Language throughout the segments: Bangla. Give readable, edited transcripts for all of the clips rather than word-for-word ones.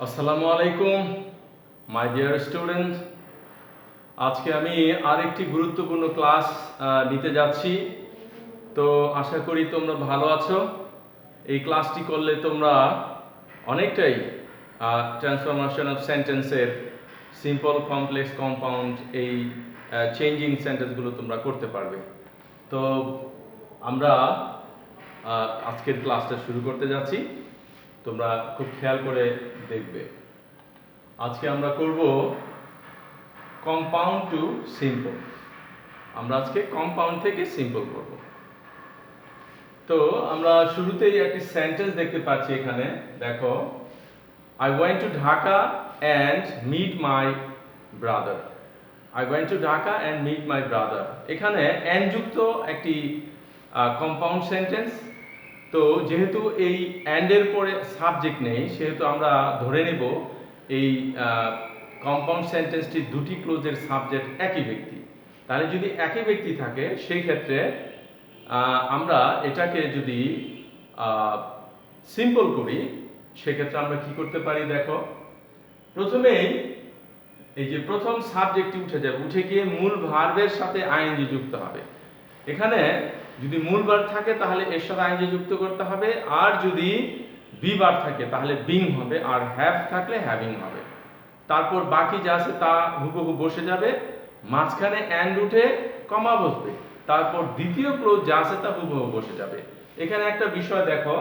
আসসালামু আলাইকুম মাই ডিয়ার স্টুডেন্ট। আজকে আমি আরেকটি গুরুত্বপূর্ণ ক্লাস নিতে যাচ্ছি। তো আশা করি তোমরা ভালো আছো। এই ক্লাসটি করলে তোমরা অনেকটাই ট্রান্সফরমেশন অফ সেন্টেন্সের সিম্পল, কমপ্লেক্স, কম্পাউন্ড এই চেঞ্জিং সেন্টেন্সগুলো তোমরা করতে পারবে। তো আমরা আজকের ক্লাসটা শুরু করতে যাচ্ছি। তোমরা খুব খেয়াল করে দেখবে। আজকে আমরা করব কম্পাউন্ড টু সিম্পল। আমরা আজকে কম্পাউন্ড থেকে সিম্পল করব। তো আমরা শুরুতেই একটি সেন্টেন্স দেখতে পাচ্ছি এখানে। দেখো, I went to Dhaka and meet my brother. I went to Dhaka and meet my brother. এখানে and যুক্ত একটি কম্পাউন্ড সেন্টেন্স। তো যেহেতু এই and এর পরে সাবজেক্ট নেই, সেহেতু আমরা ধরে নেব এই কম্পাউন্ড সিনট্যান্সটি দুটি ক্লোজের সাবজেক্ট একই ব্যক্তি। তাহলে যদি একই ব্যক্তি থাকে সেই ক্ষেত্রে আমরা এটাকে যদি সিম্পল করি সেক্ষেত্রে আমরা কি করতে পারি। দেখো, প্রথমেই এই যে প্রথম সাবজেক্টটি উঠে যাবে, উঠে গিয়ে মূল ভার্বের সাথে আইএনজি যুক্ত হবে। এখানে যদি মূল ভার্ব থাকে তাহলে এর সাথে আইএনজি যুক্ত করতে হবে, আর যদি বি ভার্ব থাকে তাহলে বিং হবে, আর হ্যাভ থাকলে হ্যাভিং হবে। তারপর বাকি যা আছে তা হুবহু বসে যাবে, মাঝখানে অ্যান্ড উঠে কমা বসবে, তারপর দ্বিতীয় ক্লোজ যা আছে তা হুবহু বসে যাবে। এখানে একটা বিষয় দেখো,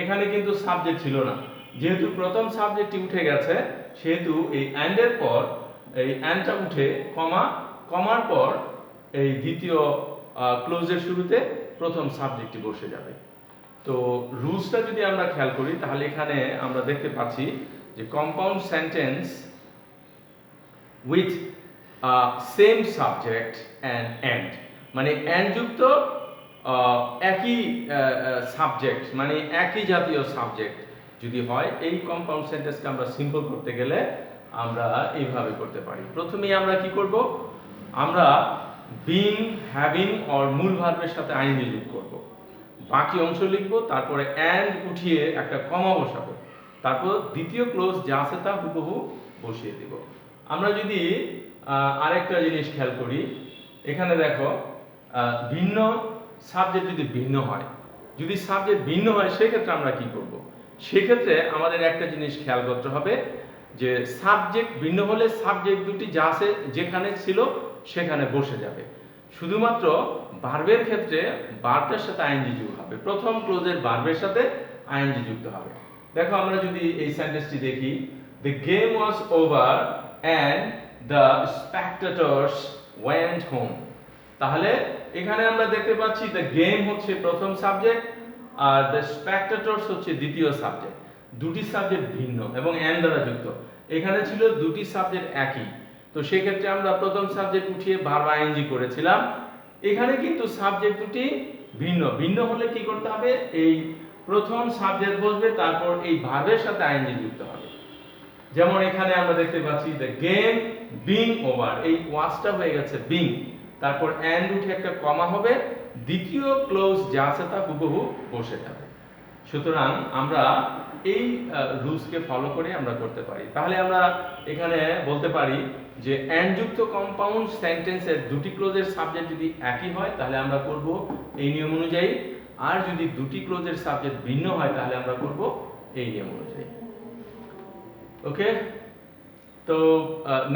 এখানে কিন্তু সাবজেক্ট ছিল না। যেহেতু প্রথম সাবজেক্টটি উঠে গেছে সেহেতু এই অ্যান্ডের পর এই অ্যান্ডটা উঠে কমার পর এই দ্বিতীয় ক্লোজের শুরুতে প্রথম সাবজেক্টটি বসে যাবে। তো রুলসটা যদি আমরা খেয়াল করি তাহলে এখানে আমরা দেখতে পাচ্ছি যে compound sentence with same subject and মানে অ্যান্ড যুক্ত একই সাবজেক্ট মানে একই জাতীয় সাবজেক্ট যদি হয়, এই কম্পাউন্ড সেন্টেন্সকে আমরা সিম্পল করতে গেলে আমরা এইভাবে করতে পারি। প্রথমেই আমরা কি করব, আমরা বিং, হ্যাভিং অর মূল ভার্বের সাথে আইএনজি যোগ করব, বাকি অংশ লিখব, তারপরে অ্যান্ড উঠিয়ে একটা কমা বসাবো, তারপর দ্বিতীয় ক্লোজ যা আছে তা হুবহু বসিয়ে দেব। আমরা যদি আরেকটা জিনিস খেয়াল করি, এখানে দেখো ভিন্ন সাবজেক্ট যদি ভিন্ন হয়, যদি সাবজেক্ট ভিন্ন হয় সেক্ষেত্রে আমরা কি করব। সেক্ষেত্রে আমাদের একটা জিনিস খেয়াল করতে হবে যে সাবজেক্ট ভিন্ন হলে সাবজেক্ট দুটি যা আছে যেখানে ছিল সেখানে বসে যাবে। শুধুমাত্র ভার্বের ক্ষেত্রে ভার্বটার সাথে আইএনজি যুক্ত হবে, প্রথম ক্লোজের ভার্বের সাথে আইএনজি যুক্ত হবে। দেখো, আমরা যদি এই সেন্টেন্সটি দেখি, the game was over and the spectators went home. তাহলে এখানে আমরা দেখতে পাচ্ছি দ্য গেম হচ্ছে প্রথম সাবজেক্ট আর দ্য স্পেক্টেটরস হচ্ছে দ্বিতীয় সাবজেক্ট। দুটি সাবজেক্ট ভিন্ন এবং অ্যান্ড দ্বারা যুক্ত। এখানে ছিল দুটি সাবজেক্ট একই, তো সেক্ষেত্রে আমরা প্রথম সাবজেক্ট উঠিয়ে ভার্ব আইএনজি করেছিলাম। এখানে কিন্তু সাবজেক্ট দুটি ভিন্ন ভিন্ন হলে কি করতে হবে, এই প্রথম সাবজেক্ট বসবে, তারপর এই ভার্বের সাথে আইএনজি যুক্ত হবে। যেমন এখানে আমরা দেখতে পাচ্ছি দ্য গেম বিং ওভার, এই ওয়াজটা হয়ে গেছে বিং, তারপর অ্যান্ড উঠে একটা কমা হবে, দ্বিতীয় ক্লোজ যা আছে তা হুবহু বসে যাবে। সুতরাং আমরা এই রুলসকে ফলো করে আমরা করতে পারি। তাহলে আমরা এখানে বলতে পারি যে অ্যান্ড যুক্ত কম্পাউন্ড সেন্টেন্সের দুটি ক্লোজের সাবজেক্ট যদি একই হয় তাহলে আমরা করব এই নিয়ম অনুযায়ী, আর যদি দুটি ক্লোজের সাবজেক্ট ভিন্ন হয় তাহলে আমরা করব এই নিয়ম অনুযায়ী। ওকে, তো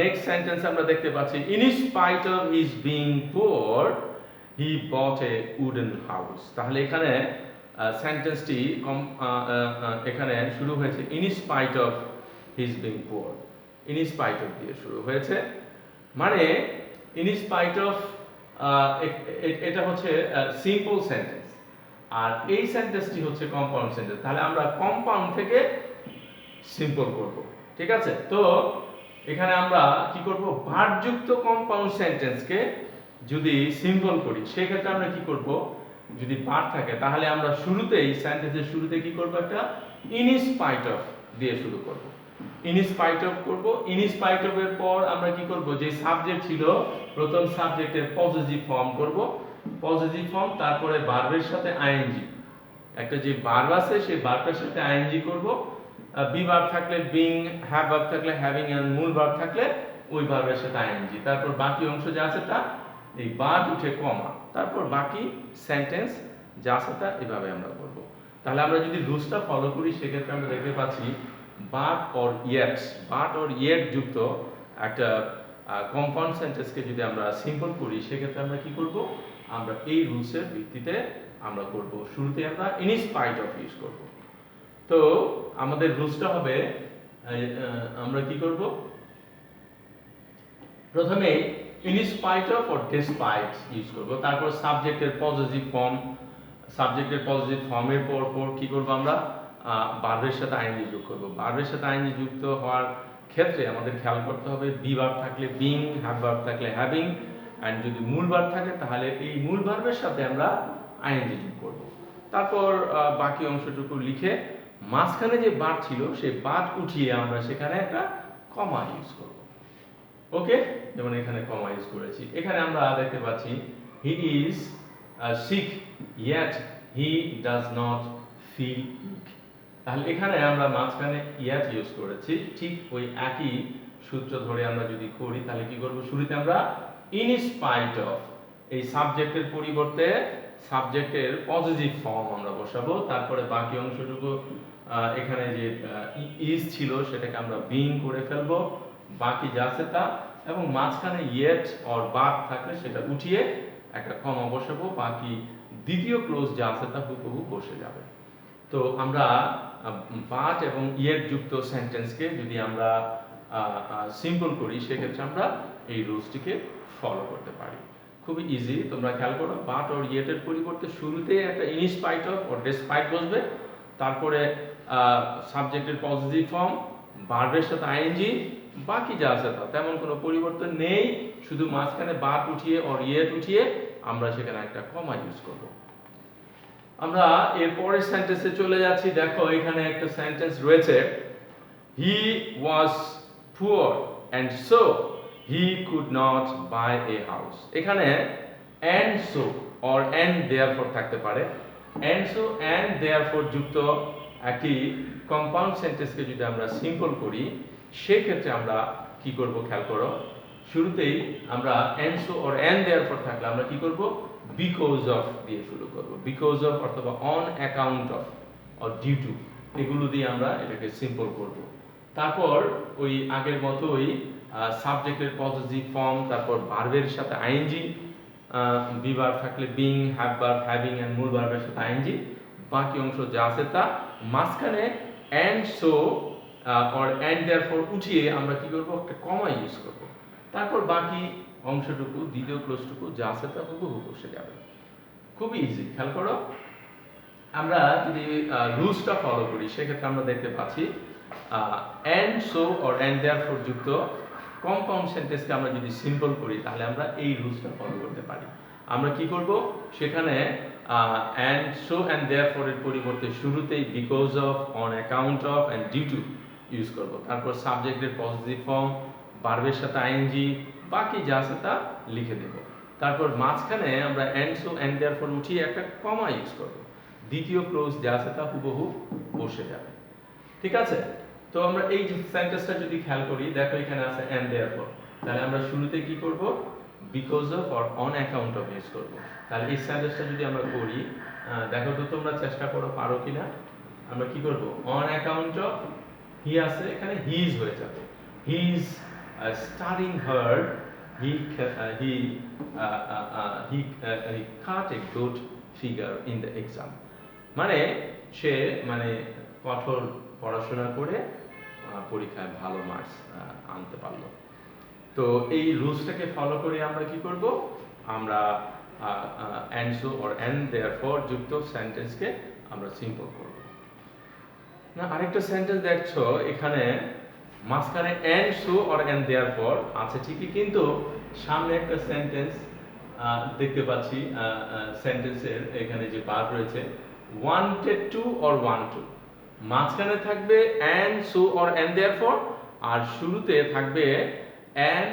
নেক্সট সেন্টেন্স আমরা দেখতে পাচ্ছি, in spite of his being poor he bought a wooden house. তাহলে এখানে সেন্টেন্সটি এখানে শুরু হয়েছে in spite of his being poor, in spite of দিয়ে শুরু হয়েছে, মানে ইন স্পাইট অফ এটা হচ্ছে সিম্পল সেন্টেন্স, আর এই সেন্টেন্সটি হচ্ছে কম্পাউন্ড সেন্টেন্স। তাহলে আমরা কম্পাউন্ড থেকে সিম্পল করব, ঠিক আছে। তো এখানে আমরা কি করব, ভার্বযুক্ত কম্পাউন্ড সেন্টেন্সকে যদি সিম্পল করি সেক্ষেত্রে আমরা কি করব, যদি ভার্ব থাকে তাহলে আমরা শুরুতেই সেন্টেন্সের শুরুতে কি করব, একটা ইন স্পাইট অফ দিয়ে শুরু করব, ইন স্পাইট অফ করব। ইন স্পাইট অফ এর পর আমরা কি করব, যে সাবজেক্ট ছিল প্রথম সাবজেক্টের পজিটিভ ফর্ম করব, পজিটিভ ফর্ম, তারপরে ভার্বের সাথে আইএনজি, একটা যে ভার্ব আছে সেই ভার্বটার সাথে আইএনজি করব, বি ভার্ব থাকলে বিং, হ্যাভ ভার্ব থাকলে হ্যাভিং এন্ড মূল ভার্ব থাকলে ওই ভার্বের সাথে আইএনজি। তারপর বাকি অংশ যা আছে তা এই বাট উঠে কমা, তারপর বাকি সেন্টেন্স যা আছে তা এভাবে আমরা করব। তাহলে আমরা যদি রুলসটা ফলো করি সেক্ষেত্রে আমরা দেখতে পাচ্ছি বাট অর ইয়েট যুক্ত একটা কম্পাউন্ড সেন্টেন্সকে যদি আমরা সিম্পল করি সেক্ষেত্রে আমরা কি করব, আমরা এই রুলসের ভিত্তিতে আমরা করব। শুরুতে আমরা ইন স্পাইট অফ ইউজ করব। তো আমাদের রুলসটা হবে আমরা কি করব, প্রথমে in spite of or despite use করব, তারপর সাবজেক্টের পজিটিভ ফর্মের পর কি করব, আমরা ভার্বের সাথে আইএনজি যোগ করব। ভার্বের সাথে আইএনজি যুক্ত হওয়ার ক্ষেত্রে আমাদের খেয়াল করতে হবে বি ভার্ব থাকলে বিং, হ্যাভ ভার্ব থাকলে হ্যাভিং, এন্ড যদি মূল ভার্ব থাকে তাহলে এই মূল ভার্বের সাথে আমরা আইএনজি যোগ করব। তারপর বাকি অংশটুকু লিখে মাঝখানে যে বাট ছিল সেই বাট উঠিয়ে আমরা সেখানে একটা কমা ইউজ করব। ওকে, যেমন এখানে কমা ইউজ করেছি। এখানে আমরা দেখতে পাচ্ছি he is sick yet he does not feel weak. তাহলে এখানে আমরা মাঝখানে ইয়েট ইউজ করেছি। ঠিক ওই একই সূত্র ধরে আমরা যদি করি তাহলে কি করব, শুরুতে আমরা ইন স্পাইট অফ এই সাবজেক্টের পরিবর্তে সাবজেক্টের পজিটিভ ফর্ম আমরা বসাবো। তারপরে বাকি অংশটুকু এখানে যে ইজ ছিল সেটাকে আমরা বিং করে ফেলবো, বাকি যা আছে তা, এবং মাঝখানে ইয়েট অর বাট থাকলে সেটা উঠিয়ে একটা কমা বসাবো, বাকি দ্বিতীয় ক্লোজ যা আছে তা হুবহু বসে যাবে। তো আমরা বাট এবং ইয়েট যুক্ত সেন্টেন্সকে যদি আমরা সিম্পল করি সেক্ষেত্রে আমরা এই রুলসটিকে ফলো করতে পারি। খুবই ইজি, তোমরা খেয়াল করো বাট অর ইয়েটের পরিবর্তে শুরুতে একটা in spite of or despite বসবে, তারপরে সাবজেক্টের পজিটিভ ফর্ম, ভার্বের সাথে আইএনজি, বাকি যা আছে তা তেমন কোনো পরিবর্তন নেই, শুধু মাঝখানে বাট উঠিয়ে অর ইয়েট উঠিয়ে আমরা সেখানে একটা কমা ইউজ করব। আমরা এর পরের সেন্টেন্সে চলে যাচ্ছি। দেখো এখানে একটা সেন্টেন্স রয়েছে he was poor and so he could not buy a house. এখানে and so or and therefore থাকতে পারে। এন্ড সো এন্ড দেয়ারফর যুক্ত একটি কম্পাউন্ড সেন্টেন্সকে যদি আমরা সিম্পল করি সেক্ষেত্রে আমরা কি করব, খেয়াল করো শুরুতেই আমরা and so or and therefore থাকলে আমরা কি করব, বিকজ অফ দিয়ে শুরু করব। বিকজ অফ অথবা on account of or due to এগুলো দিয়ে আমরা এটাকে সিম্পল করব। তারপর ওই আগের মতোই সাবজেক্টের পজিটিভ ফর্ম, তারপর ভার্বের সাথে আইএনজি, বি ভার্ব থাকলে being, have verb having and মূল ভার্বের সাথে আইএনজি, বাকি অংশ যা আছে তা, মাঝখানে and so or and therefore উঠিয়ে আমরা কি করব, একটা কমা ইউজ করব। তারপর বাকি অংশটুকু দ্বিতীয় ক্লোজটুকু যা আছে তা হুবহু বসে যাবে। খুবই ইজি, খেয়াল করো। আমরা যদি রুলসটা ফলো করি সেক্ষেত্রে আমরা দেখতে পাচ্ছি and so or and therefore যুক্ত কম্পাউন্ড সেন্টেন্সকে আমরা যদি সিম্পল করি তাহলে আমরা এই রুলসটা ফলো করতে পারি। আমরা কি করব, সেখানে এন্ড সো এন্ড দেয়ারফর এর পরিবর্তে শুরুতেই because of, on account of and due to use করব। তারপর সাবজেক্টের পজিটিভ ফর্ম, ভার্বের সাথে আইএনজি, বাকি যা আছে তা লিখে দেব। তারপর মাঝখানে আমরা এন্ড সো এন্ড দেয়ারফর উঠিয়ে একটা কমা ইউজ করব। দ্বিতীয় ক্লোজ যা আছে তা হুবহু বসে যাবে। ঠিক আছে? তো আমরা এই সেন্টেন্সটা যদি খেয়াল করি, দেখো এখানে আছে এন্ড দেয়ারফর, তাহলে আমরা শুরুতে কি করব, because of or on account of use করব। তাহলে এই সেন্টেন্সটা যদি আমরা করি, দেখো তো তোমরা চেষ্টা করো পারো কিনা। আমরা কি করব, অন অ্যাকাউন্ট অফ হি আছে, এখানে হিজ হয়ে যাবে। He is studying hard, he cut a good figure in the exam। মানে সে কঠোর পড়াশোনা করে পরীক্ষায় ভালো মার্কস আনতে পারলো। তো এই রুলসটাকে ফলো করে আমরা কি করব, আমরা and so or and therefore যুক্ত সেন্টেন্সকে আমরা সিম্পল করব। না আরেকটা সেন্টেন্স দেখছো এখানে মাঝখানে and so or and therefore আছে ঠিকই, কিন্তু সামনে একটা সেন্টেন্স দেখতে পাচ্ছি, সেন্টেন্সের এখানে যে ভার্ব রয়েছে wanted to or want to, মাঝখানে থাকবে and so or and therefore, আর শুরুতে থাকবে and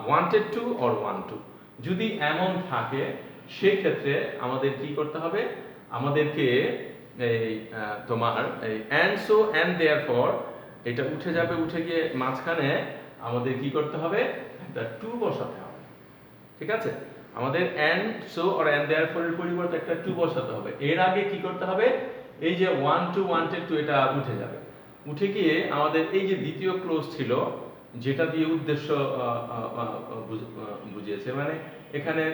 wanted to or want to. যদি এমন থাকে সেক্ষেত্রে আমাদের কি করতে হবে, আমাদেরকে এই তোমার এই and so and therefore এটা উঠে যাবে, উঠে গিয়ে মাঝখানে আমাদের কি করতে হবে, একটা টু বসাতে হবে। ঠিক আছে, আমাদের and so or and therefore এর পরিবর্তে একটা টু বসাতে হবে। এর আগে কি করতে হবে, এই যে want to wanted to এটা উঠে যাবে, উঠে গিয়ে আমাদের এই যে দ্বিতীয় ক্লোজ ছিল যেটা দিয়ে উদ্দেশ্য বুঝিয়েছে, মানে এখানে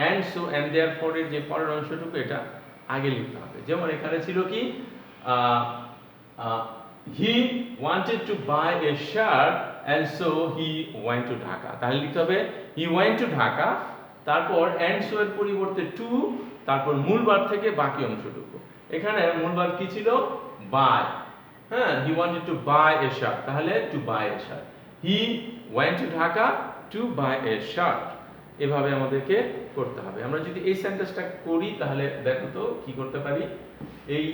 and so and therefore এর যে পরের অংশটুকু এটা আগে লিখতে হবে। যেমন এখানে ছিল কি he wanted to buy a shirt and so he went to Dhaka, তাহলে লিখতে হবে he went to Dhaka, তারপর and so এর পরিবর্তে to, তারপর মূল ভার্ব থেকে বাকি অংশটুকু। এখানে মূল ভার্ব কি ছিল, buy, হ্যাঁ, he wanted to buy a shirt, তাহলে to buy a shirt, he went to Dhaka to buy a shirt। এভাবে আমাদেরকে করতে হবে। আমরা যদি এই সেন্টেন্সটা করি তাহলে দেখো তো কি করতে পারি, এই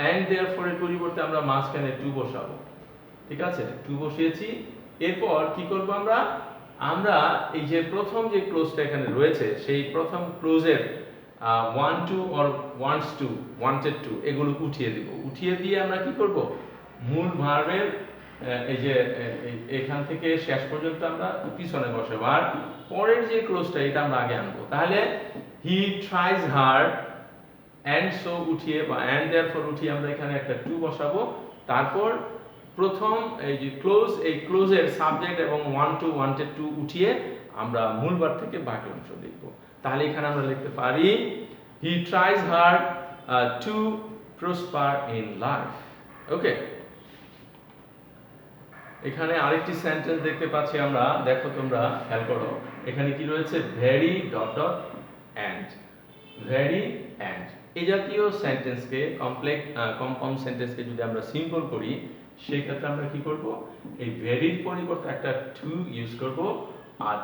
and therefore এর পরিবর্তে আমরা মাঝখানে টু বসাবো। ঠিক আছে, টু বসিয়েছি। এরপর কি করব আমরা, আমরা এই যে প্রথম যে ক্লোজটা এখানে রয়েছে সেই প্রথম ক্লোজের want to or wants to, wanted to এগুলো উঠিয়ে দিব। উঠিয়ে দিয়ে আমরা কি করব, মূল ভার্বের এই যে এখান থেকে শেষ পর্যন্ত আমরা পিছনে বসাবো, আর পরের যে ক্লোজটা এটা আমরা আগে আনবো। তাহলে he tries hard and so উঠিয়ে বা and therefore উঠিয়ে আমরা এখানে একটা টু বসাবো। তারপর প্রথম এই যে ক্লোজ, এই ক্লোজের সাবজেক্ট এবং want to wanted to উঠিয়ে আমরা মূল ভার্ব থেকে বাকি অংশ লিখব। তাহলে এখানে আমরা লিখতে পারি he tries hard to prosper in life। ওকে, এখানে আরেকটি সেন্টেন্স দেখতে পাচ্ছি আমরা, দেখো তোমরা খেয়াল করো, এখানে কি রয়েছে, very dot dot and, very and. এই জাতীয় সেন্টেন্সকে কম্পাউন্ড সেন্টেন্সকে যদি আমরা সিম্পল করি সেই ক্ষেত্রে আমরা কি করব, এই ভেরির পরিবর্তে একটা টু ইউজ করব, আর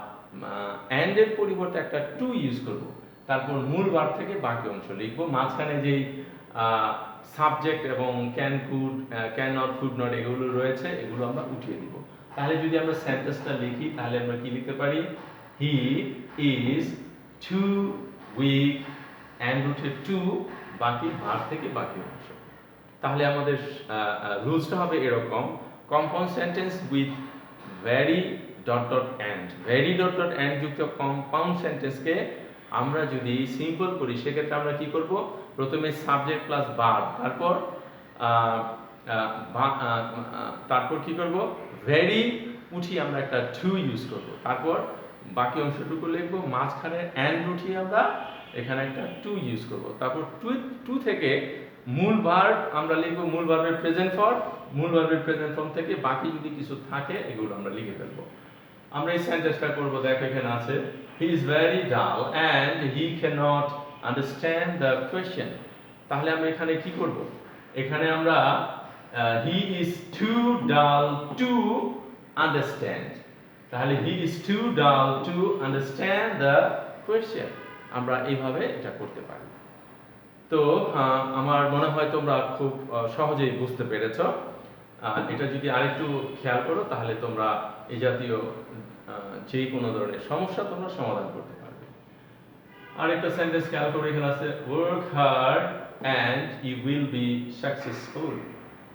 অ্যান্ড এর পরিবর্তে একটা টু ইউজ করব, তারপর মূল ভার্ব থেকে বাকি অংশ লিখব। মাঝখানে যেই সাবজেক্ট এবং can could, can not, could not এগুলো রয়েছে এগুলো আমরা উঠিয়ে দিব। তাহলে যদি আমরা সেন্টেন্সটা লিখি তাহলে আমরা কি লিখতে পারি, he is too weak and উঠে টু, বাকি ভার্ব থেকে বাকি অংশ। তাহলে আমাদের রুলসটা হবে এরকম, compound sentence with very dot dot and, very dot dot and যুক্ত কম্পাউন্ড সেন্টেন্সকে আমরা যদি সিম্পল করি সেক্ষেত্রে আমরা কি করব, প্রথমে সাবজেক্ট প্লাস ভার্ব, তারপর কি করব, ভেরি উঠিয়ে আমরা একটা টু ইউজ করব, তারপর বাকি অংশটুকু লিখব, মাঝখানে অ্যান্ড উঠিয়ে আমরা এখানে একটা টু ইউজ করব, তারপর টু থেকে মূল ভার্ব আমরা লিখব, মূল ভার্বের প্রেজেন্ট ফর্ম, মূল ভার্বের প্রেজেন্ট ফর্ম থেকে বাকি যদি কিছু থাকে এগুলো আমরা লিখে ফেলবো। আমরা এই সেন্টেন্সটা করব, দেখো এখানে আছে he is very dull and he cannot understand the question। তাহলে আমরা এখানে কি করব, এখানে আমরা he is too dull to understand, তাহলে he is too dull to understand the question। আমরা এইভাবে এটা করতে পারি। তো আমার মনে হয় তোমরা খুব সহজেই বুঝতে পেরেছ। এটা যদি আরেকটু খেয়াল করো তাহলে তোমরা এই জাতীয় যে কোনো ধরনের সমস্যা তোমরা সমাধান করতে পারবে। আরেকটা সেন্টেন্স খেয়াল করো, এখানে আছে work hard and you will be successful.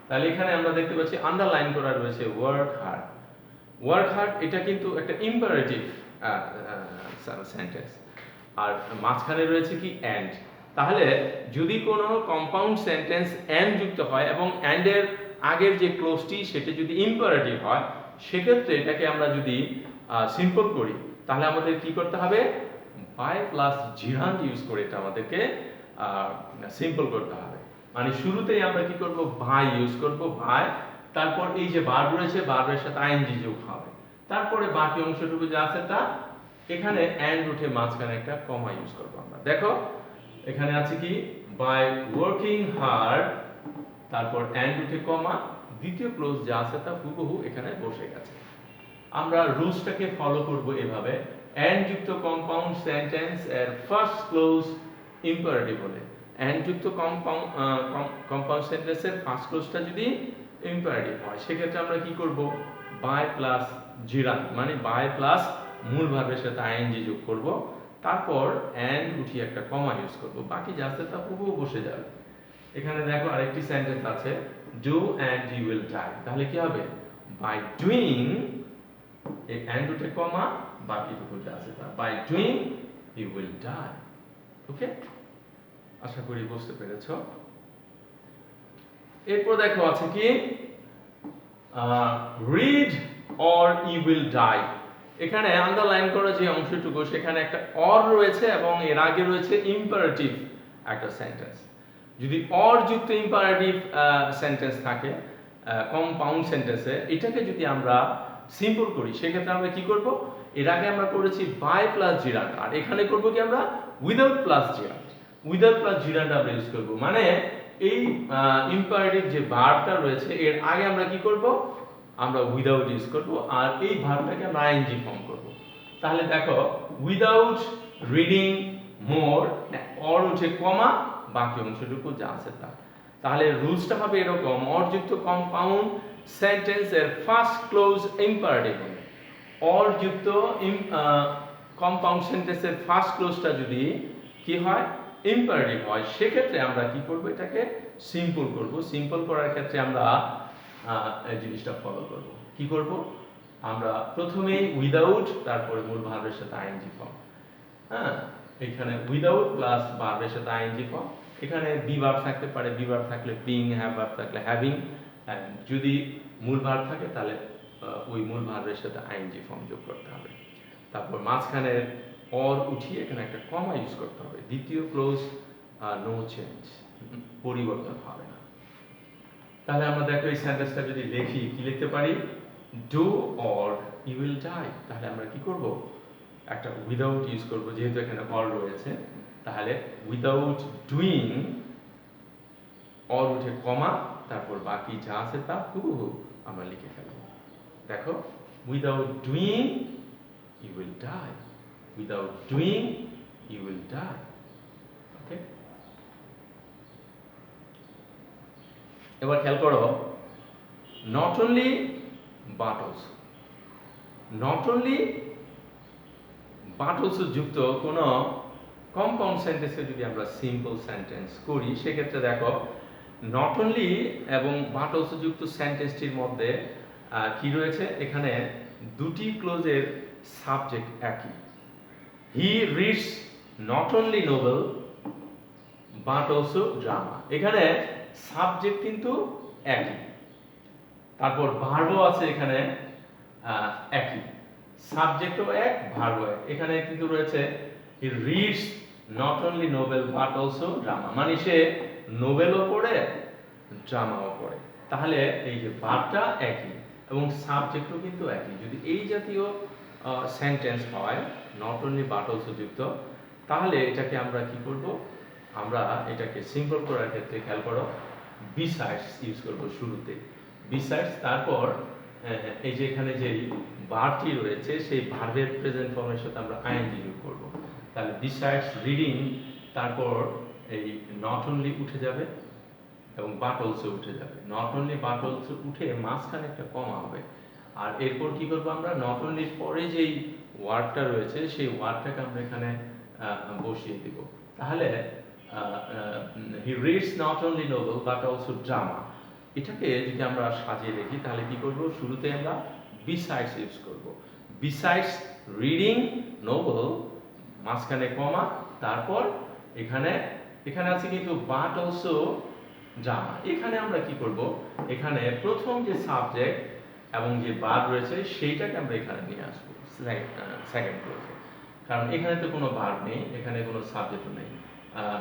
তাহলে এখানে আমরা দেখতে পাচ্ছি আন্ডারলাইন করা রয়েছে ওয়ার্ক হার্ড। ওয়ার্ক হার্ড এটা কিন্তু একটা ইম্পারেটিভ সেন্টেন্স, আর মাঝখানে রয়েছে কি অ্যান্ড। তাহলে যদি কোনো কম্পাউন্ড সেন্টেন্স অ্যান্ড যুক্ত হয় এবং অ্যান্ড এর আগের যে ক্লোজটি সেটা যদি ইম্পারেটিভ হয় সেক্ষেত্রে এটাকে আমরা যদি সিম্পল করি তাহলে আমাদের কি করতে হবে, বাই প্লাস জিরান্ড ইউজ করে এটা আমাদেরকে সিম্পল করতে হবে। মানে শুরুতেই আমরা কি করব, ভাই ইউজ করব, ভাই, তারপর এই যে ভার্ব রয়েছে ভার্বের সাথে আইএনজি যোগ হবে, তারপরে বাকি অংশটুকু যা আছে তা এখানে অ্যান্ড উঠে মাঝখানে একটা কমা ইউজ করব। আমরা দেখো এখানে আছে কি, বাই ওয়ার্কিং হার্ড, তারপর অ্যান্ড উঠে কমা, দ্বিতীয় ক্লোজ যা আছে তা হুবহু এখানে বসে গেছে। আমরা রুলসটাকে ফলো করব এভাবে, অ্যান্ড যুক্ত কম্পাউন্ড সেন্টেন্স এর ফার্স্ট ক্লোজ ইম্পারেটিভ হলে, অ্যান্ড যুক্ত কম্পাউন্ড সেন্টেন্সের ফার্স্ট ক্লোজটা যদি ইম্পারেটিভ হয় সেক্ষেত্রে আমরা কি করব, বাই প্লাস জিরান, মানে বাই প্লাস মূল ভার্বের সাথে আইএনজি যোগ করব, তারপর অ্যান্ড উঠিয়ে একটা কমা ইউজ করব, বাকি যা আছে তা হুবহু বসে যাবে। এখানে দেখো আরেকটি সেন্টেন্স আছে, do and you will die, তাহলে কি হবে, বাই ডুইং, এই অ্যান্ড উঠে কমা, বাকিটুকু যা আছে তা, by doing you will die. Okay, আশা করি বুঝতে পেরেছো। এরপর দেখো আছে কি, read or you will die. এখানে আন্ডারলাইন করা যে অংশটুকু, সেখানে একটা অর রয়েছে এবং এর আগে রয়েছে ইম্পারেটিভ একটা সেন্টেন্স। যদি অর যুক্ত ইম্পারেটিভ সেন্টেন্স থাকে কম্পাউন্ড সেন্টেন্সে, এটাকে যদি আমরা সিম্পল করি সেক্ষেত্রে আমরা কি করব, এর আগে আমরা করেছি বাই প্লাস জিরান্ড, আর এখানে করব কি আমরা উইদাউট প্লাস জিরান্ড। উইদাউট প্লাস জিরান্ড আমরা ইউজ করব, মানে এই ইম্পারেটিভ যে ভার্বটা রয়েছে এর আগে আমরা কি করব, আমরা উইদাউট ইউজ করব, আর এই ভার্বটাকে আমরা আইএনজি ফর্ম করব। তাহলে দেখো, উইদাউট রিডিং মোর, অর উঠে কমা, বাকি অংশটুকু যা আছে তা। তাহলে রুলসটা হবে এরকম, অর যুক্ত কম্পাউন্ড সেন্টেন্সের ফার্স্ট ক্লোজ ইম্পারেটিভ হবে। অর যুক্ত কম্পাউন্ড সেন্টেন্সের ফার্স্ট ক্লোজটা যদি কি হয়, ইম্পারেটিভ হয়, সেক্ষেত্রে আমরা কি করব, এটাকে সিম্পল করব। সিম্পল করার ক্ষেত্রে আমরা এই জিনিসটা ফলো করব। কি করব, আমরা প্রথমেই উইদাউট, তারপরে মূল ভার্বের সাথে আইএনজি ফর্ম। হ্যাঁ, এখানে উইদাউট প্লাস ভার্বের সাথে আইএনজি ফর্ম। এখানে বি ভার্ব থাকতে পারে, বি ভার্ব থাকলে বিং, হ্যাভ ভার্ব থাকলে হ্যাভিং, যদি মূল ভার্ব থাকে তাহলে ওই মূল ভার্বের সাথে আইএনজি ফর্ম যোগ করতে হবে। তারপর মাঝখানে অর উঠিয়ে এখানে একটা কমা ইউজ করতে হবে। দ্বিতীয় ক্লোজ নো চেঞ্জ, পরিবর্তন হবে না। তাহলে আমরা দেখো এই সেন্টেন্সটা যদি লিখি, কি লিখতে পারি, do or you will die. তাহলে আমরা কি করব, একটা উইদাউট ইউজ করব, যেহেতু এখানে অর রয়েছে। তাহলে উইদাউট ডুইং, অর উঠে কমা, তারপর বাকি যা আছে তা হুবহু আমরা লিখে ফেলব। দেখো, without doing you will die, without doing you will die. Okay, এবার খেয়াল করো, not only but also. Not only but also যুক্ত কোন কম্পাউন্ড সেন্টেন্সে যদি আমরা সিম্পল সেন্টেন্স করি, সেক্ষেত্রে দেখো, নট অনলি এবং বাট অলসো যুক্ত সেন্টেন্সটির মধ্যে কি রয়েছে, এখানে দুটি ক্লোজের সাবজেক্ট একই। He reads not only Nobel but also drama. এখানে সাবজেক্ট কিন্তু একই, তারপর ভার্বও আছে এখানে একই, সাবজেক্টও এক, ভার্বও এক। এখানে কিন্তু রয়েছে he reads not only Nobel but also drama, মানে সে নোবেলও পড়ে ড্রামাও পড়ে। তাহলে এই যে ভার্বটা একই এবং সাবজেক্টও কিন্তু একই। যদি এই জাতীয় সেন্টেন্স হয় নট অনলি বাট অলসো যুক্ত, তাহলে এটাকে আমরা কি করব, আমরা এটাকে সিম্পল করার ক্ষেত্রে খেয়াল করো, বিসাইডস ইউজ করব শুরুতে, বিসাইডস। তারপর এই যে এখানে যে ভার্বটি রয়েছে সেই ভার্বের প্রেজেন্ট ফর্মের সাথে আমরা আইএনজি যোগ করব। তাহলে বিসাইডস রিডিং, তারপর এই নট অনলি উঠে যাবে এবং বাট অলসো উঠে যাবে। নট অনলি বাট অলসো উঠে মাঝখানে একটা কমা হবে। আর এরপর কি করব, আমরা নট অনলির পরে যেই ওয়ার্ডটা রয়েছে সেই ওয়ার্ডটাকে আমরা এখানে বসিয়ে দেব। তাহলে he reads not only Nobel but also drama, এটাকে যদি আমরা সাজিয়ে দেখি তাহলে কি করব, শুরুতে আমরা বিসাইডস ইউজ করব। বিসাইডস রিডিং নোবেল, মাঝখানে কমা, তারপর এখানে আছে কিন্তু বাট অলসো ড্রামা। এখানে আমরা কি করব, এখানে প্রথম যে সাবজেক্ট এবং যে ভার্ব রয়েছে সেইটাকে আমরা এখানে নিয়ে আসবো সেকেন্ড ক্লোজে, কারণ এখানে তো কোনো ভার্ব নেই, এখানে কোনো সাবজেক্টও নেই।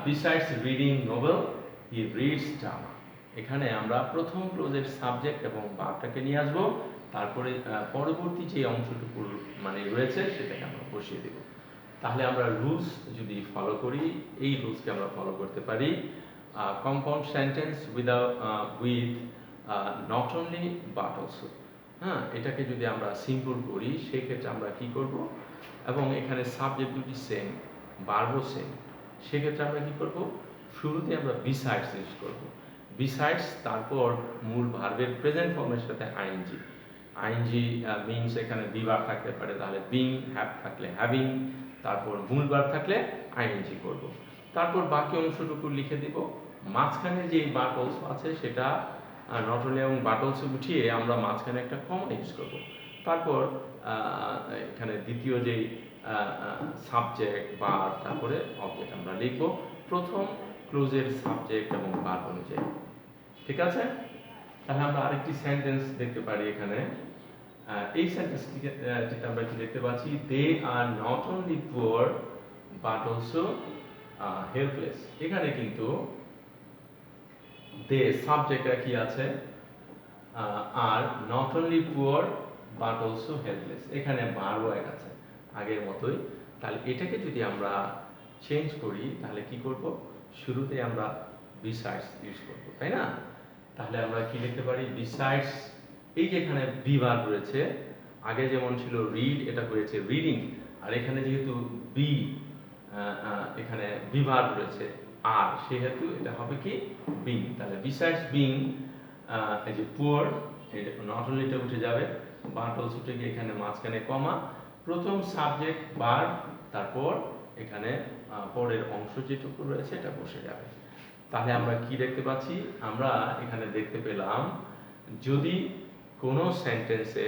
Besides reading Nobel he reads drama, এখানে আমরা প্রথম ক্লোজের সাবজেক্ট এবং ভার্বটাকে নিয়ে আসব, তারপরে পরবর্তী যে অংশটুকু মানে রয়েছে সেটাকে আমরা বসিয়ে দেব। তাহলে আমরা রুলস যদি ফলো করি, এই রুলসকে আমরা ফলো করতে পারি। Compound sentence with not only but also, হ্যাঁ, এটাকে যদি আমরা সিম্পল করি সেক্ষেত্রে আমরা কি করব, এবং এখানে সাবজেক্ট দুটি সেম, ভার্বও সেম, সেক্ষেত্রে আমরা কি করব, শুরুতে আমরা বিসাইডস ইউজ করব। বিসাইডস, তারপর মূল ভার্বের প্রেজেন্ট ফর্মের সাথে আইএনজি। আইএনজি মিনস এখানে বি ভার্ব থাকতে পারে, তাহলে বিং, হ্যাভ থাকলে হ্যাভিং, তারপর মূল ভার্ব থাকলে আইএনজি করব। তারপর বাকি অংশটুকু লিখে দিব। মাঝখানে যে বাট অলসো আছে সেটা নট অনলি এবং বাট অলসো উঠিয়ে আমরা মাঝখানে একটা কমা ইউজ করব। তারপর এখানে দ্বিতীয় যেই সাবজেক্ট ভার্ব তারপরে অবজেক্ট আমরা লিখব প্রথম ক্লোজের সাবজেক্ট এবং ভার্ব অনুযায়ী। ঠিক আছে? তাহলে আমরা আরেকটি সেন্টেন্স দেখতে পারি এখানে। এই সেন্টেন্সটিতে আমরা কি দেখতে পাচ্ছি, they are not only poor but also helpless. এখানে কিন্তু দে সাবজেক্টটা কি আছে, are not only poor but also helpless, এখানে ভার্ব এক আছে আগের মতোই। তাহলে এটাকে যদি আমরা চেঞ্জ করি তাহলে কি করব, শুরুতে আমরা বিসাইডস ইউজ করব, তাই না? তাহলে আমরা কি লিখতে পারি, বিসাইডস, এই যে এখানে বি ভার্ব রয়েছে, আগে যেমন ছিল রিড, এটা হয়েছে রিডিং, আর এখানে যেহেতু বি এখানে বি ভার্ব রয়েছে আর, সেহেতু এটা হবে কি বিং। তাহলে বিসাইডস বিং, এই যে পুয়ার, নট অনলিটা উঠে যাবে, বাট অলসো থেকে এখানে মাঝখানে কমা, প্রথম সাবজেক্ট ভার্ব, তারপর এখানে পরের অংশ যেটুকু রয়েছে এটা বসে যাবে। তাহলে আমরা কি দেখতে পাচ্ছি, আমরা এখানে দেখতে পেলাম যদি কোনো সেন্টেন্সে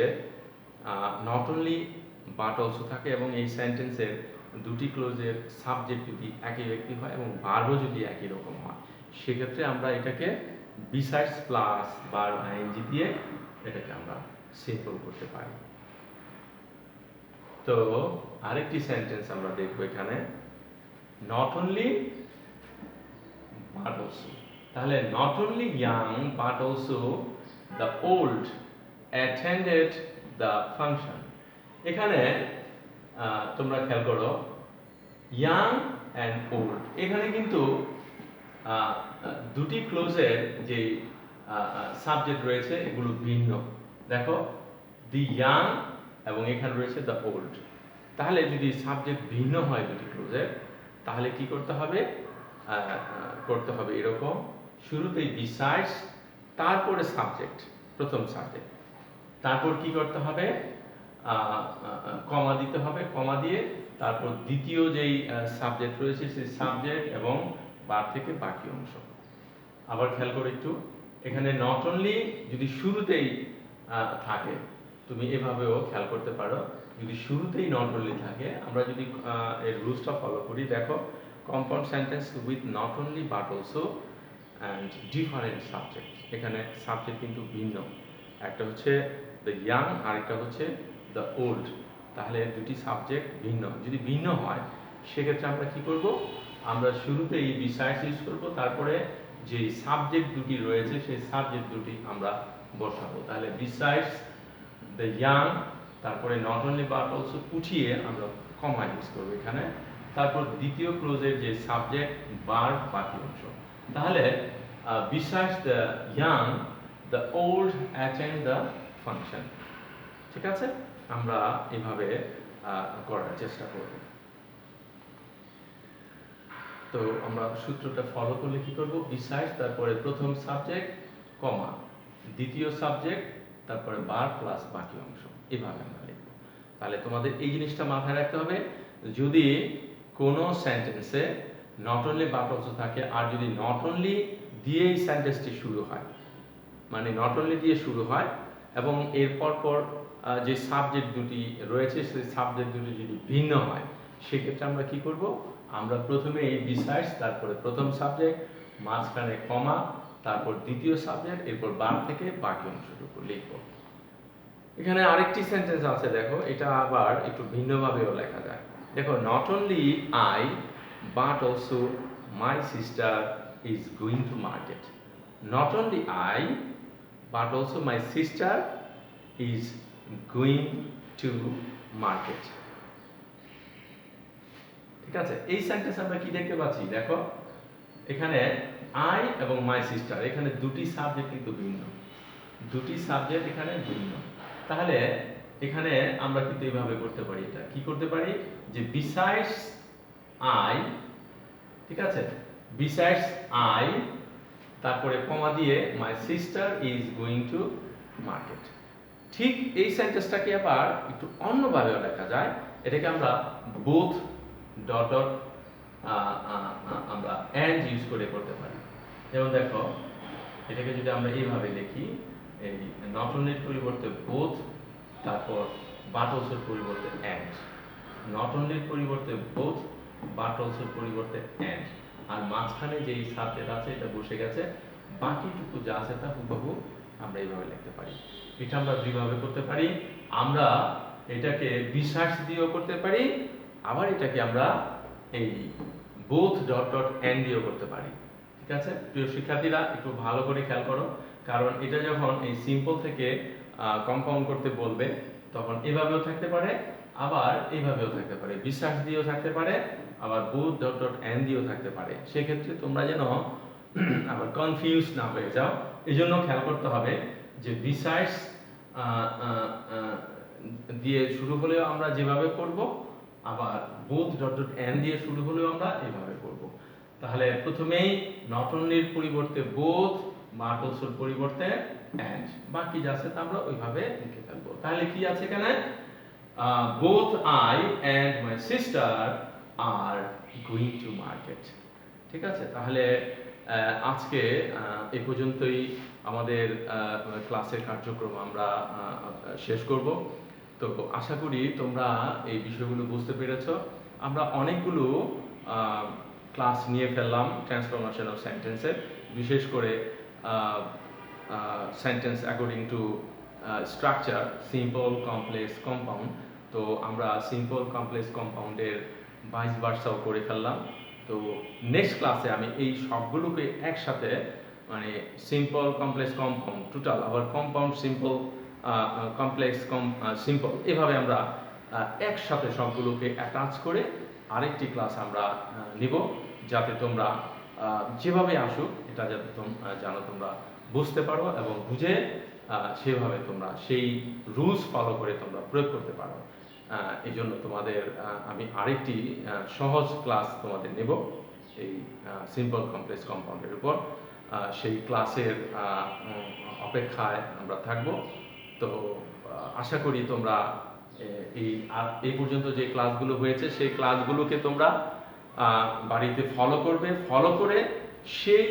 নট অনলি বাট অলসো থাকে এবং এই সেন্টেন্সের দুটি ক্লোজের সাবজেক্ট যদি একই ব্যক্তি হয় এবং ভার্বও যদি একই রকম হয়, সেক্ষেত্রে আমরা এটাকে বিসাইডস প্লাস ভার্ব আইএনজি দিয়ে এটাকে আমরা সিম্পল করতে পারি। তো আরেকটি সেন্টেন্স আমরা দেখব এখানে, নট অনলি বাট অলসো। তাহলে not only young but also the old attended the function. এখানে তোমরা খেয়াল করো, ইয়াং অ্যান্ড ওল্ড, এখানে কিন্তু দুটি ক্লোজের যে সাবজেক্ট রয়েছে এগুলো ভিন্ন। দেখো, দি ইয়াং এবং এখানে রয়েছে দ্য ওল্ড। তাহলে যদি সাবজেক্ট ভিন্ন হয় দুটি ক্লোজের, তাহলে কি করতে হবে, এরকম, শুরুতেই বিসাইডস, তারপরে সাবজেক্ট, প্রথম সাবজেক্ট, তারপর কি করতে হবে, কমা দিতে হবে, কমা দিয়ে তারপর দ্বিতীয় যেই সাবজেক্ট রয়েছে সেই সাবজেক্ট এবং ভার্ব থেকে বাকি অংশ। আবার খেয়াল করে একটু, এখানে নট অনলি যদি শুরুতেই থাকে, তুমি এভাবেও খেয়াল করতে পারো, যদি শুরুতেই নট অনলি থাকে, আমরা যদি এর রুলসটা ফলো করি, দেখো, compound sentence with not only but also and different subject. এখানে সাবজেক্ট কিন্তু ভিন্ন, একটা হচ্ছে দ্য ইয়াং আর একটা হচ্ছে দ্য ওল্ড। তাহলে দুটি সাবজেক্ট ভিন্ন, যদি ভিন্ন হয় সেক্ষেত্রে আমরা কি করব, আমরা শুরুতেই বিসাইডস ইউজ করব, তারপরে যে সাবজেক্ট দুটি রয়েছে সেই সাবজেক্ট দুটি আমরা বসাবো। তাহলে বিসাইডস দ্য ইয়াং, তারপরে নট অনলি বাট অলসো উঠিয়ে আমরা কমা ইউজ করবো এখানে, তারপর দ্বিতীয় ক্লোজের যে সাবজেক্ট ভার্ব বাকি অংশ। তাহলে besides the young the old attend the function. ঠিক আছে, আমরা এভাবে করার চেষ্টা করব। তো আমরা সূত্রটা ফলো করলে কি করব, বিসাইডস, তারপরে প্রথম সাবজেক্ট কমা, দ্বিতীয় সাবজেক্ট, তারপরে ভার্ব প্লাস বাকি অংশ, এভাবে আমরা লিখব। তাহলে তোমাদের এই জিনিসটা মাথায় রাখতে হবে, যদি কোনো সেন্টেন্সে নট অনলি বাট অলসো থাকে, আর যদি নট অনলি দিয়েই সেন্টেন্সটি শুরু হয়, মানে নট অনলি দিয়ে শুরু হয় এবং এরপর পর যে সাবজেক্ট দুটি রয়েছে সেই সাবজেক্ট দুটি যদি ভিন্ন হয়, সেক্ষেত্রে আমরা কি করব, আমরা প্রথমে এই বিসাইডস, তারপরে প্রথম সাবজেক্ট, মাঝখানে কমা, তারপর দ্বিতীয় সাবজেক্ট, এরপর ভার্ব থেকে বাকি অংশটুকু লিখব। এখানে আরেকটি সেন্টেন্স আছে, দেখো, এটা আবার একটু ভিন্নভাবেও লেখা যায়। দেখো, not only I but also my sister is going to market. Not only I but also my sister is going to market. ঠিক আছে, এই সেন্টেন্স আমরা কি দেখতে পাচ্ছি, দেখো, এখানে আই এবং মাই সিস্টার, এখানে দুটি সাবজেক্ট কিন্তু ভিন্ন, দুটি সাবজেক্ট এখানে ভিন্ন। তাহলে এখানে আমরা কিন্তু এইভাবে করতে পারি, এটা কি করতে পারি, যে বিসাইডস আই, ঠিক আছে, বিসাইডস আই, তারপরে কমা দিয়ে my sister is going to market. ঠিক এই সেন্টেন্সটাকে আবার একটু অন্যভাবেও লেখা যায়, এটাকে আমরা বোথ ডট ডট আমরা অ্যান্ড ইউজ করে করতে পারি। যেমন দেখো, এটাকে যদি আমরা এইভাবে লিখি, এই নট অনলির পরিবর্তে বোথ, তারপর বাট অলসোর পরিবর্তে অ্যান্ড, নট অনলির পরিবর্তে বোথ, বাট অলসোর পরিবর্তে অ্যান্ড, আর মাঝখানে যেই সাবজেক্ট আছে এটা বসে গেছে, বাকিটুকু যা আছে তা হুবহু আমরা এইভাবে লিখতে পারি। এটা আমরা দুইভাবে করতে পারি। আমরা এটাকে বিশ্বাস দিয়েও করতে পারি, আবার এটাকে আমরা এই বোথ ডট ডট অ্যান্ড দিয়েও করতে পারি। ঠিক আছে প্রিয় শিক্ষার্থীরা, একটু ভালো করে খেয়াল করো, কারণ এটা যখন এই সিম্পল থেকে কম্পাউন্ড করতে বলবে তখন এভাবেও থাকতে পারে, আবার এইভাবেও থাকতে পারে, বিশ্বাস দিয়েও থাকতে পারে, আবার বোথ ডট ডট অ্যান্ড দিয়েও থাকতে পারে। সেক্ষেত্রে তোমরা যেন আবার কনফিউজ না হয়ে যাও, এই জন্য খেয়াল করতে হবে যে বিশ্বাস দিয়ে শুরু হলেও আমরা যেভাবে করব, আবার বোথ ডট ডট অ্যান্ড দিয়ে শুরু হলেও আমরা এইভাবে করব। তাহলে প্রথমেই নট অনলির পরিবর্তে বোথ, বাট অলসোর পরিবর্তে অ্যান্ড, বাকি যা আছে তা আমরা ওইভাবে লিখে ফেলবো। তাহলে কি আছে এখানে? Both I and my sister are going to market. ঠিক আছে, তাহলে আজকে এ পর্যন্তই আমাদের ক্লাসের কার্যক্রম আমরা শেষ করব। তো আশা করি তোমরা এই বিষয়গুলো বুঝতে পেরেছো। আমরা অনেকগুলো ক্লাস নিয়ে ফেললাম ট্রান্সফরমেশন অফ সেন্টেন্সের, বিশেষ করে sentence according to structure, simple, complex, compound. তো আমরা সিম্পল, কমপ্লেক্স, কম্পাউন্ডের ভাইস ভার্সাও করে ফেললাম। তো নেক্সট ক্লাসে আমি এই সবগুলোকে একসাথে, মানে সিম্পল, কমপ্লেক্স, কম্পাউন্ড টোটাল, আবার কম্পাউন্ড, সিম্পল, কমপ্লেক্স, সিম্পল, এভাবে আমরা একসাথে সবগুলোকে অ্যাটাচ করে আরেকটি ক্লাস আমরা নিব, যাতে তোমরা যেভাবে আসুক এটা যাতে জানো, তোমরা বুঝতে পারো এবং বুঝে সেভাবে তোমরা সেই রুলস ফলো করে তোমরা প্রয়োগ করতে পারো। এই জন্য তোমাদের আমি আরেকটি সহজ ক্লাস তোমাদের নেব এই সিম্পল, কমপ্লেক্স, কম্পাউন্ডের উপর। সেই ক্লাসের অপেক্ষায় আমরা থাকব। তো আশা করি তোমরা এই পর্যন্ত যে ক্লাসগুলো হয়েছে সেই ক্লাসগুলোকে তোমরা বাড়িতে ফলো করবে, ফলো করে সেই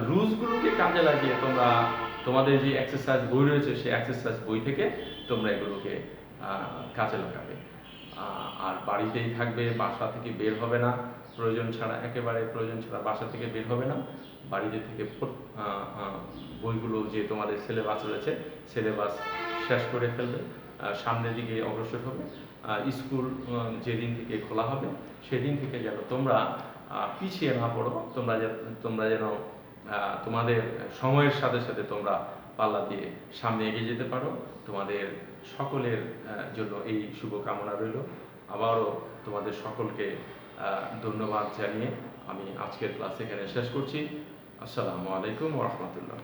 রুলসগুলোকে কাজে লাগিয়ে তোমরা তোমাদের যে এক্সারসাইজ বই রয়েছে সেই এক্সারসাইজ বই থেকে তোমরা এগুলোকে কাজে লাগাবে। আর বাড়িতেই থাকবে, বাসা থেকে বের হবে না, প্রয়োজন ছাড়া, একেবারে প্রয়োজন ছাড়া বাসা থেকে বের হবে না। বাড়িতে থেকে বইগুলো যে তোমাদের সিলেবাস রয়েছে সিলেবাস শেষ করে ফেলবে, সামনের দিকে অগ্রসর হবে। স্কুল যেদিন থেকে খোলা হবে সেদিন থেকে যেন তোমরা পিছিয়ে না পড়ো, তোমরা যেন তোমাদের সময়ের সাথে সাথে তোমরা পাল্লা দিয়ে সামনে এগিয়ে যেতে পারো। তোমাদের সকলের জন্য এই শুভকামনা রইল। আবারও তোমাদের সকলকে ধন্যবাদ জানিয়ে আমি আজকের ক্লাস এখানে শেষ করছি। আসসালামু আলাইকুম ওয়া রাহমাতুল্লাহ।